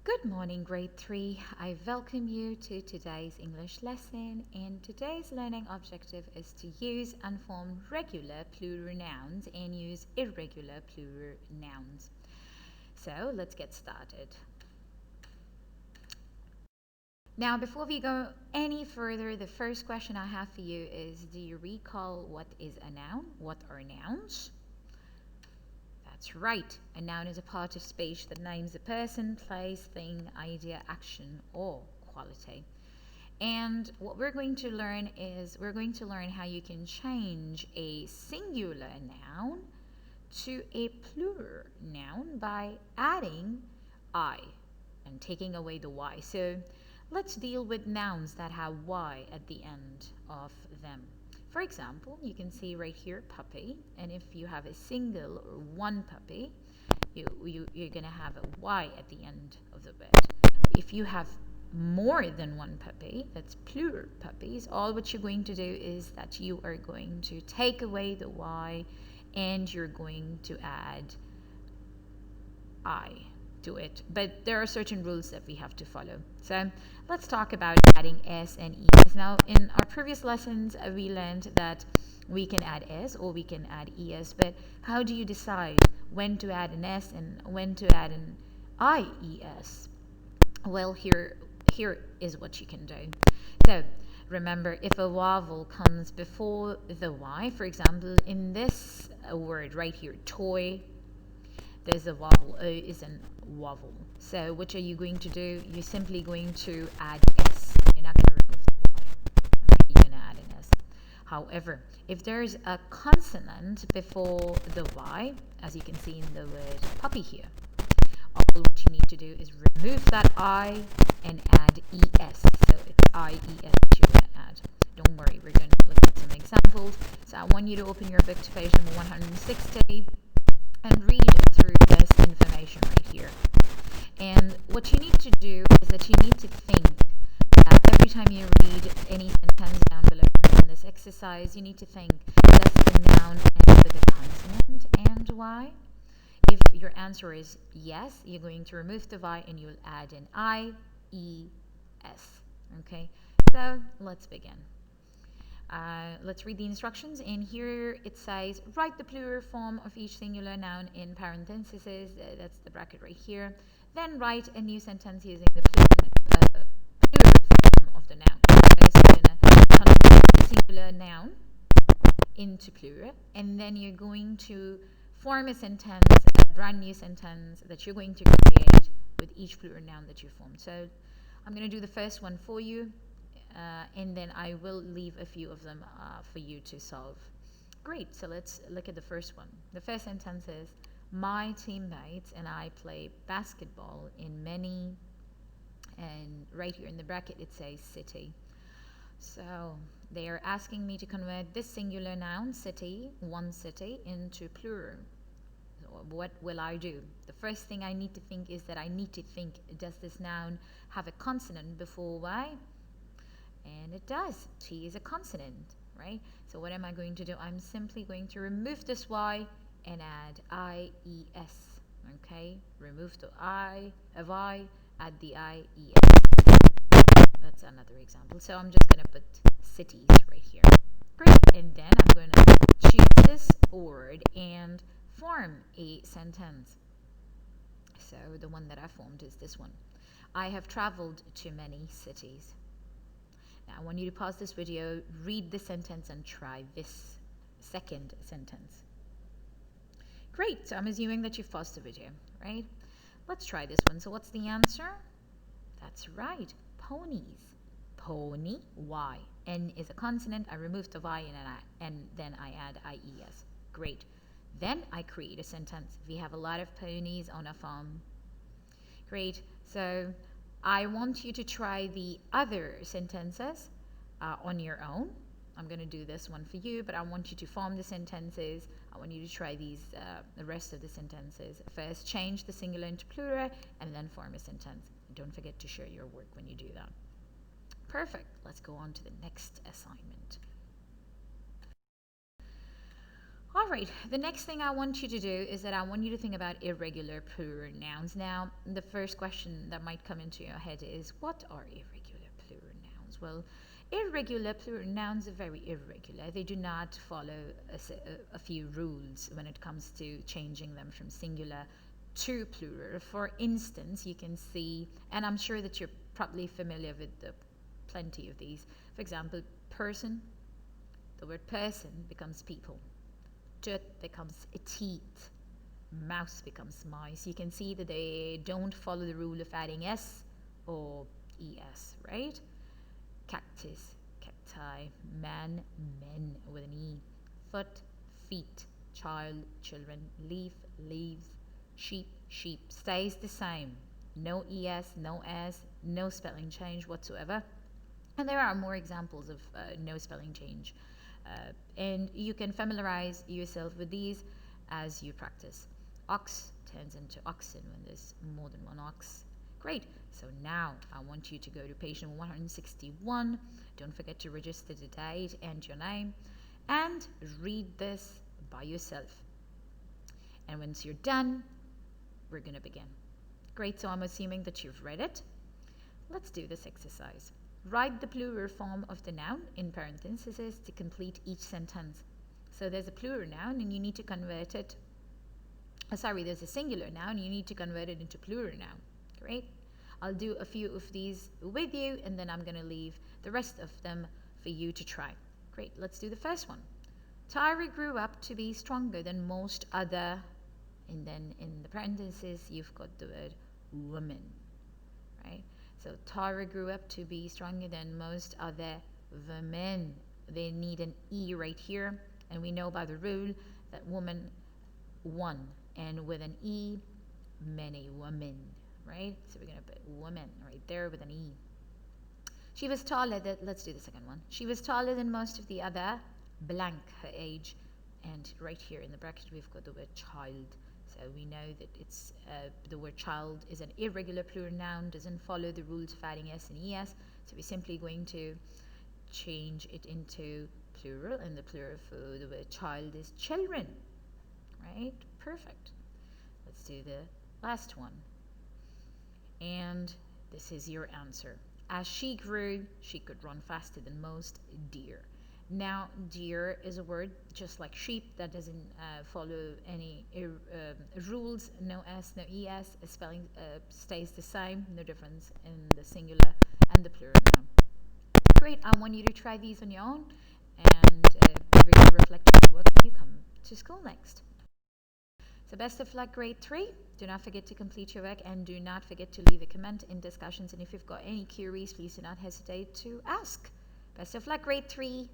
Good morning, grade 3. I welcome you to today's English lesson, and today's learning objective is to use and form regular plural nouns and use irregular plural nouns. So let's get started. Now, before we go any further, the first question I have for you is, do you recall what is a noun? What are nouns? That's right. A noun is a part of speech that names a person, place, thing, idea, action, or quality. And what we're going to learn is how you can change a singular noun to a plural noun by adding I and taking away the Y. So let's deal with nouns that have Y at the end of them. For example, you can see right here puppy, and if you have a single or one puppy, you're going to have a Y at the end of the word. If you have more than one puppy, that's plural puppies, all what you're going to do is that you are going to take away the Y and you're going to add I to it. But there are certain rules that we have to follow. So let's talk about adding S and ES. Now, in our previous lessons, we learned that we can add S or we can add ES, but how do you decide when to add an S and when to add an IES? Well, here is what you can do. So remember, if a vowel comes before the Y, for example, in this word right here, toy, there's a vowel. O is a vowel. So what are you going to do? You're simply going to add S. You're not going to remove the Y. Okay, you're going to add an S. However, if there's a consonant before the Y, as you can see in the word puppy here, all what you need to do is remove that I and add ES. So it's IES that you're going to add. Don't worry, we're going to look at some examples. So I want you to open your book to page number 160 and read through this information right here. And what you need to do is that you need to think every time you read any sentence down below in this exercise, you need to think, does the noun end with a consonant and Y? If your answer is yes, you're going to remove the Y and you'll add an IES. Okay, so let's begin. Let's read the instructions, and here it says write the plural form of each singular noun in parentheses, that's the bracket right here, then write a new sentence using the plural form of the noun. So you're going to convert the singular noun into plural, and then you're going to form a sentence, a brand new sentence that you're going to create with each plural noun that you formed. So I'm going to do the first one for you. And then I will leave a few of them for you to solve. Great, so let's look at the first one. The first sentence is, my teammates and I play basketball in many, and right here in the bracket it says city. So they are asking me to convert this singular noun, city, one city, into plural. So what will I do? The first thing I need to think is that I need to think, does this noun have a consonant before Y? And it does. T is a consonant, right? So what am I going to do? I'm simply going to remove this Y and add IES. Okay? Remove the I of I, add the IES. That's another example. So I'm just going to put cities right here. Great. And then I'm going to choose this word and form a sentence. So the one that I formed is this one. I have traveled to many cities. Now, I want you to pause this video, read the sentence, and try this second sentence. Great, so I'm assuming that you've paused the video, right? Let's try this one. So what's the answer? That's right, ponies. Pony, Y. N is a consonant. I remove the Y and then I add IES. Great. Then I create a sentence. We have a lot of ponies on a farm. Great, so I want you to try the other sentences on your own. I'm going to do this one for you, but I want you to form the sentences. I want you to try the rest of the sentences. First, change the singular into plural, and then form a sentence. Don't forget to share your work when you do that. Perfect. Let's go on to the next assignment. All right, the next thing I want you to do is that I want you to think about irregular plural nouns. Now, the first question that might come into your head is, what are irregular plural nouns? Well, irregular plural nouns are very irregular. They do not follow a few rules when it comes to changing them from singular to plural. For instance, you can see, and I'm sure that you're probably familiar with plenty of these. For example, person, the word person becomes people. Dirt becomes a teeth. Mouse becomes mice. You can see that they don't follow the rule of adding s or es, right? Cactus, cacti, man, men with an e. Foot, feet, child, children, leaf, leaves, sheep, sheep. Stays the same. No es, no s, no spelling change whatsoever. And there are more examples of no spelling change. And you can familiarize yourself with these as you practice. Ox turns into oxen when there's more than one ox. Great. So now I want you to go to page number 161. Don't forget to register the date and your name. And read this by yourself. And once you're done, we're going to begin. Great. So I'm assuming that you've read it. Let's do this exercise. Write the plural form of the noun in parentheses to complete each sentence. So there's a plural noun and you need to convert it. There's a singular noun and you need to convert it into plural noun. Great. I'll do a few of these with you and then I'm going to leave the rest of them for you to try. Great. Let's do the first one. Tyra grew up to be stronger than most other, and then in the parentheses you've got the word woman, right? So Tara grew up to be stronger than most other women. They need an E right here. And we know by the rule that woman, one. And with an E, many women, right? So we're going to put woman right there with an E. She was taller than, let's do the second one. She was taller than most of the other, blank her age. And right here in the bracket, we've got the word child. So we know that it's the word child is an irregular plural noun, doesn't follow the rules of adding s and es. So we're simply going to change it into plural, and the plural for the word child is children. Right? Perfect. Let's do the last one. And this is your answer. As she grew, she could run faster than most deer. Now, deer is a word just like sheep that doesn't follow any rules. No s, no es. Spelling stays the same. No difference in the singular and the plural noun. Great. I want you to try these on your own, and we're going to reflect on your work when you come to school next. So best of luck, grade 3. Do not forget to complete your work, and do not forget to leave a comment in discussions. And if you've got any queries, please do not hesitate to ask. Best of luck, grade 3.